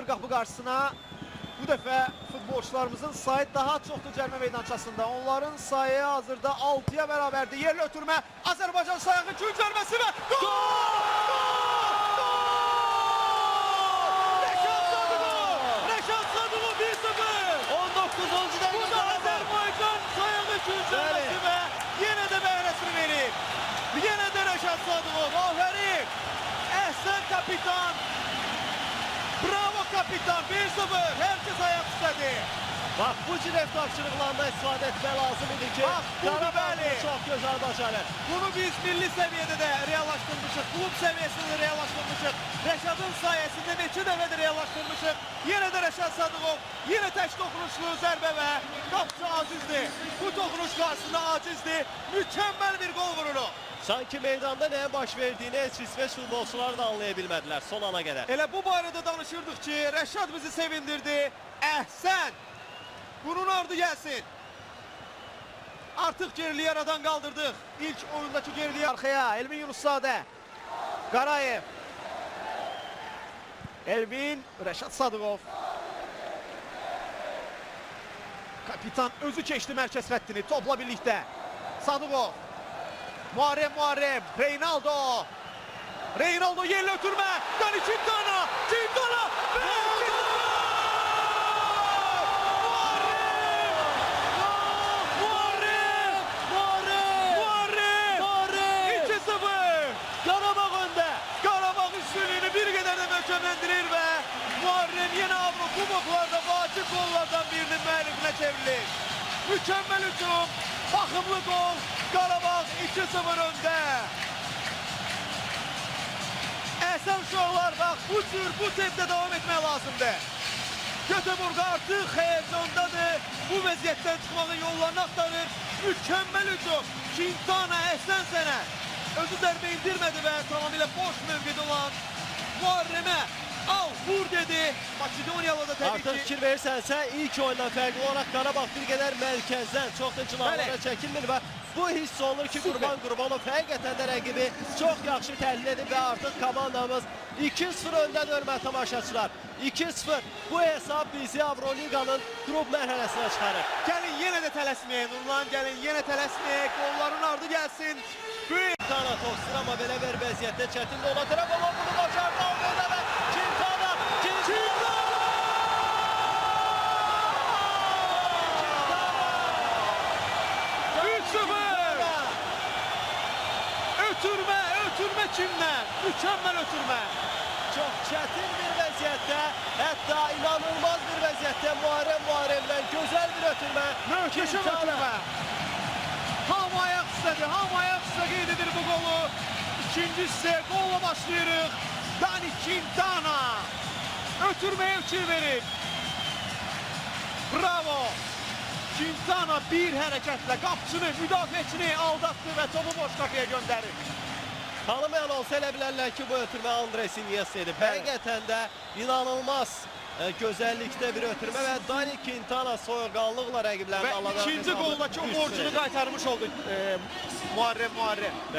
Qapı qarşısına bu dəfə futbolçularımızın sayı daha çoxdur cərimə meydançasında. Onların sayı hazırda 6-ya bərabərdir. Yerli ötürmə, Azərbaycan sayağı üçün cərməsi və gol! Rəşad Sadıqov! Rəşad Sadıqov 1-0! 19-cu dəqiqə. Bu da Azərbaycan sayağı üçün cərməsi və yenə də bəhrəsini verir. Yenə də Rəşad Sadıqov. Afərin! Əhsən kapitan! Bravo kapitan, 1-0, herkes ayak istedi. Bak bu cür tapşırıqlarında istifadə etmək lazım idi ki, Bak, bu Qarabağ çox gözəl başarır. Bunu biz milli seviyede de reallaştırmışıq, klub seviyesinde reallaştırmışıq. Rəşadın sayesinde neçə dəfədir reallaştırmışıq. Yenə də Rəşad Sadıqov, yenə tək toxunuşlu zərbə və qapıcı acizdir. Bu toxunuş qarşısında acizdir. Mükəmməl bir gol vururu. Sanki meydanda nəyə baş verdiyini heç İsveç futbolçular da anlaya bilmədilər son ana qədər. Elə bu barədə danışırdıq ki, Rəşad bizi sevindirdi. Əhsən! Bunun ardı gəlsin. Artıq geriliyi aradan qaldırdıq. İlk oyundakı geriliyi arxaya. Elvin Yunuszadə. Qarayev. Elvin, Rəşad Sadıqov. Kapitan özü keçdi mərkəz xəttini topla birlikdə. Sadıqov. Muharrem, Reynaldo. Reynaldo yerlə ötürmə. Dani Quintana. Möhkəmləndirir və Muharrem yenə Avrokuboklarda vacib qollardan birinin müəllifinə çevrilir. Mükəmməl hücum, baxımlı gol, Qarabağ 2-0 öndə. Əhsən uşaqlar, bax bu tempdə davam etmək lazımdır. Göteborg artıq həyəcandadır, bu vəziyyətdən çıxmağın yollarını axtarır. Mükəmməl hücum, Quintana əhsən sənə. Özü zərbə indirmədi və tamamilə boş mövqedə olan Muharrem'e al vur dedi. Makedonyalı da təbii Artıq ki. fikir verirsənsə ilk oyundan fərqli olaraq Qarabağ bir qədər mərkəzdən çox da cinahlara çəkilmir və bu hiss olunur ki, Qurban Qurbanov həqiqətən də rəqibi çox yaxşı təhlil edib və artıq komandamız 2-0 öndədir hörmətli tamaşaçılar. 2-0 bu hesab bizi Avroliqanın qrup mərhələsinə çıxarır. Gəlin yenə də tələsməyək Nurlan, gəlin yenə tələsməyək. Qolların ardı gəlsin. Quintana toksir amma belə bir vəziyyətdə çətin də ona tərəf olan bunu başardı. Almeda və Quintana. 3-0. Ötürmə kimdən? Mükəmməl ötürmə. Çox çətin bir vəziyyətdə, hətta inanılmaz bir vəziyyətdə Muharremdən gözəl bir ötürmə. Möhtəşəm ötürmə. Hamı ayaq istədi, hamı ayaq üstə qeyd edir bu qolu. İkinci hissə qolla başlayırıq. Dani Quintana ötürməyə fikir verib. Bravo. Quintana bir hərəkətlə qapçını, müdafiəçini aldatdı və topu boş qapıya göndərir. Tanımayan olsa elə bilərlər ki, bu ötürmə Andres Iniesta edib. Həqiqətən də inanılmaz gözəllikdə bir ötürmə və Dani Quintana soyuqqanlıqla rəqiblərini aladan. İkinci qoldakı o borcunu qaytarmış oldu Muharrem.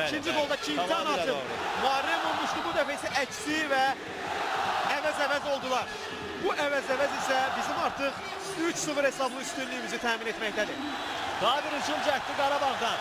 İkinci qolda Quintana atıb. Muharrem olmuşdu, bu dəfə isə əksi və əvəz oldular. Bu əvəz isə bizim artıq 3-0 hesablı üstünlüyümüzü təmin etməkdədir. Daha bir hücum cəhdi Qarabağdan.